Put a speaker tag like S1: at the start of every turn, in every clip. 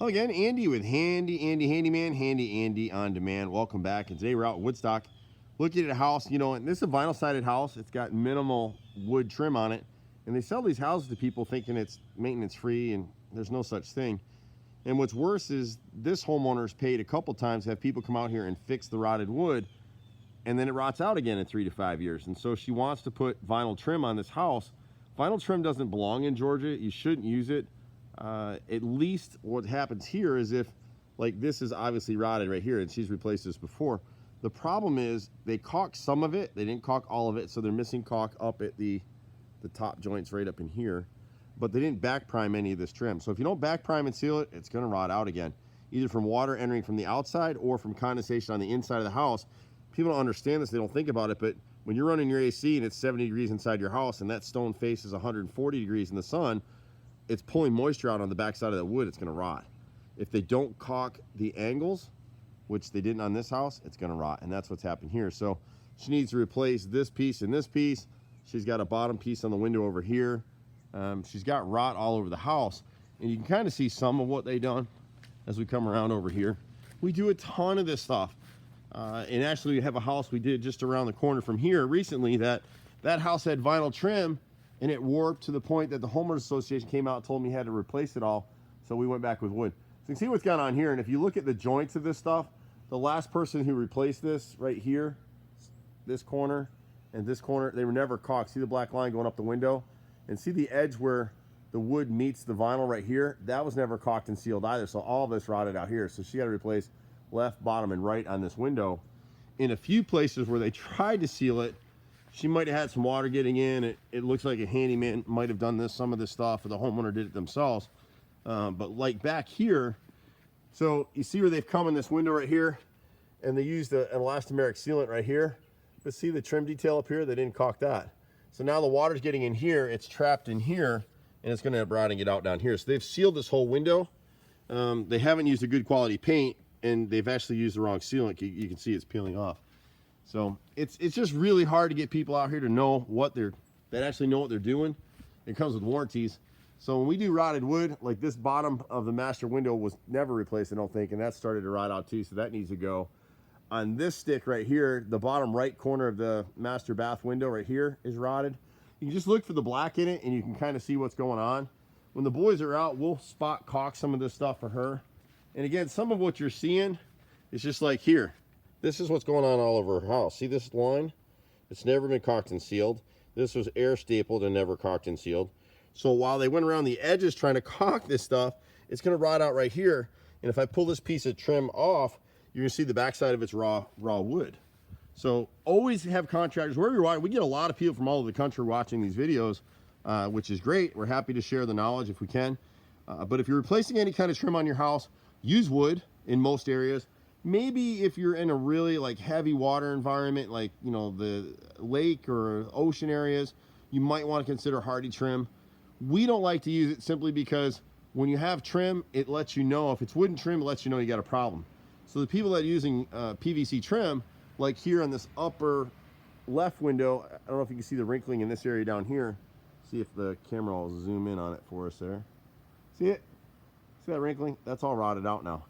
S1: Hello again, Andy with Handy Andy Handyman, Handy Andy on Demand. Welcome back. And today we're out in Woodstock looking at a house. You know, and this is a vinyl sided house. It's got minimal wood trim on it. And they sell these houses to people thinking it's maintenance free, and there's no such thing. And what's worse is this homeowner's paid a couple times to have people come out here and fix the rotted wood, and then it rots out again in 3 to 5 years. And so she wants to put vinyl trim on this house. Vinyl trim doesn't belong in Georgia. You shouldn't use it. At least what happens here is if, like, this is obviously rotted right here, and she's replaced this before. The problem is they caulked some of it. They didn't caulk all of it, so they're missing caulk up at the top joints right up in here. But they didn't back prime any of this trim. So if you don't back prime and seal it, it's going to rot out again, either from water entering from the outside or from condensation on the inside of the house. People don't understand this. They don't think about it, but when you're running your AC and it's 70 degrees inside your house and that stone face is 140 degrees in the sun, it's pulling moisture out on the backside of the wood. It's going to rot. If they don't caulk the angles, which they didn't on this house, it's going to rot, and that's what's happened here. So she needs to replace this piece and this piece. She's got a bottom piece on the window over here. She's got rot all over the house, and you can kind of see some of what they've done as we come around over here. We do a ton of this stuff, and actually we have a house we did just around the corner from here recently that house had vinyl trim, and it warped to the point that the homeowners association came out and told me he had to replace it all. So we went back with wood. So you can see what's gone on here. And if you look at the joints of this stuff, the last person who replaced this right here, this corner and this corner, they were never caulked. See the black line going up the window? And see the edge where the wood meets the vinyl right here? That was never caulked and sealed either. So all of this rotted out here. So she had to replace left, bottom, and right on this window. In a few places where they tried to seal it, she might have had some water getting in. It looks like a handyman might have done some of this stuff, or the homeowner did it themselves. But like back here, so you see where they've come in this window right here, and they used an elastomeric sealant right here. But see the trim detail up here? They didn't caulk that. So now the water's getting in here, it's trapped in here, and it's going to end up rotting it out down here. So they've sealed this whole window. They haven't used a good quality paint, and they've actually used the wrong sealant. You can see it's peeling off. So it's just really hard to get people out here to know that actually know what they're doing. It comes with warranties. So when we do rotted wood, like this bottom of the master window was never replaced, I don't think, and that started to rot out too, so that needs to go. On this stick right here, the bottom right corner of the master bath window right here is rotted. You can just look for the black in it and you can kind of see what's going on. When the boys are out, we'll spot caulk some of this stuff for her. And again, some of what you're seeing is just like here. This is what's going on all over her house. See this line? It's never been caulked and sealed. This was air stapled and never caulked and sealed. So while they went around the edges trying to caulk this stuff, it's going to rot out right here. And if I pull this piece of trim off, you're going to see the backside of its raw wood. So always have contractors, wherever you're watching. We get a lot of people from all over the country watching these videos, which is great. We're happy to share the knowledge if we can. But if you're replacing any kind of trim on your house, use wood in most areas. Maybe if you're in a really like heavy water environment, like, you know, the lake or ocean areas, you might want to consider hardy trim. We don't like to use it simply because when you have trim, it lets you know. If it's wooden trim, it lets you know you got a problem. So the people that are using PVC trim, like here on this upper left window, I don't know if you can see the wrinkling in this area down here. See if the camera will zoom in on it for us there. See it? See that wrinkling? That's all rotted out now.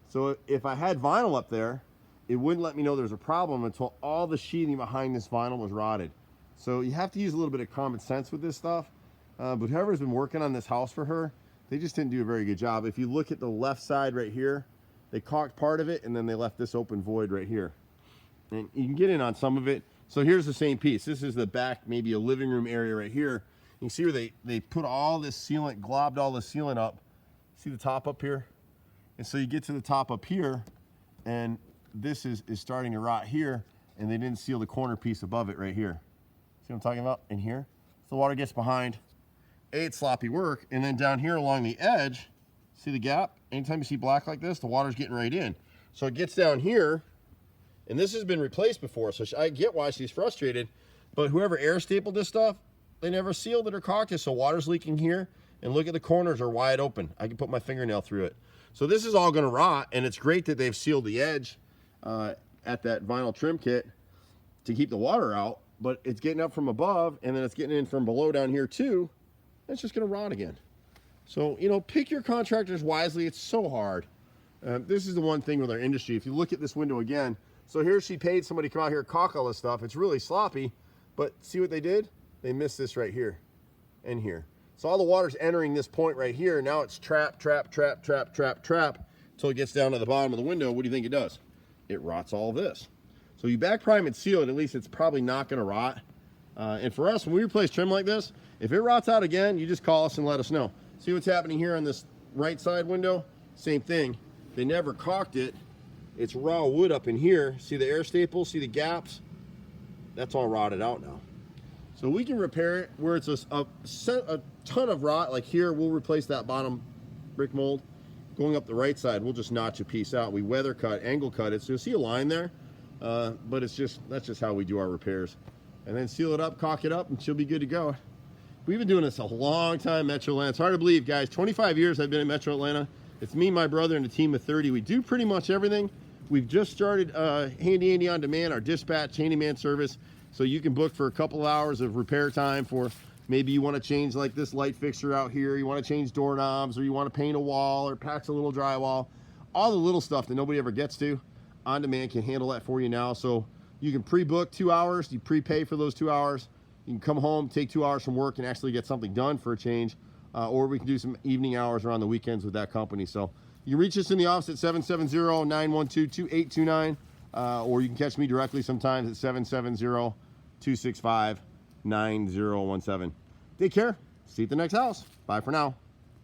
S1: So if I had vinyl up there, it wouldn't let me know there's a problem until all the sheathing behind this vinyl was rotted. So you have to use a little bit of common sense with this stuff. But whoever's been working on this house for her, they just didn't do a very good job. If you look at the left side right here, they caulked part of it and then they left this open void right here. And you can get in on some of it. So here's the same piece. This is the back, maybe a living room area right here. You can see where they put all this sealant, globbed all the sealant up. See the top up here? And so you get to the top up here, and this is starting to rot here, and they didn't seal the corner piece above it right here. See what I'm talking about? In here. So the water gets behind. It's sloppy work. And then down here along the edge, see the gap? Anytime you see black like this, the water's getting right in. So it gets down here, and this has been replaced before, so I get why she's frustrated. But whoever air stapled this stuff, they never sealed it or caulked it, so water's leaking here. And look at the corners are wide open. I can put my fingernail through it. So this is all going to rot, and it's great that they've sealed the edge at that vinyl trim kit to keep the water out, but it's getting up from above, and then it's getting in from below down here too. It's just going to rot again. So, you know, pick your contractors wisely. It's so hard. This is the one thing with our industry. If you look at this window again, so here she paid somebody to come out here and caulk all this stuff. It's really sloppy, but see what they did? They missed this right here and here. So all the water's entering this point right here. Now it's trap until it gets down to the bottom of the window. What do you think it does? It rots all of this. So you back prime and seal it, at least it's probably not gonna rot. And for us, when we replace trim like this, if it rots out again, you just call us and let us know. See what's happening here on this right side window? Same thing. They never caulked it. It's raw wood up in here. See the air staples, see the gaps? That's all rotted out now. So we can repair it where it's a ton of rot. Like here, we'll replace that bottom brick mold. Going up the right side, we'll just notch a piece out. We weather cut, angle cut it. So you'll see a line there, but that's just how we do our repairs. And then seal it up, caulk it up, and she'll be good to go. We've been doing this a long time, Metro Atlanta. It's hard to believe, guys. 25 years I've been in Metro Atlanta. It's me, my brother, and a team of 30. We do pretty much everything. We've just started Handy Andy on Demand, our dispatch handyman service. So you can book for a couple of hours of repair time for maybe you want to change like this light fixture out here, you want to change doorknobs, or you want to paint a wall or patch a little drywall. All the little stuff that nobody ever gets to, On Demand can handle that for you now. So you can pre-book 2 hours, you prepay for those 2 hours. You can come home, take 2 hours from work and actually get something done for a change. Or we can do some evening hours or on the weekends with that company. So you can reach us in the office at 770-912-2829. Or you can catch me directly sometimes at 770-265-9017. Take care. See you at the next house. Bye for now.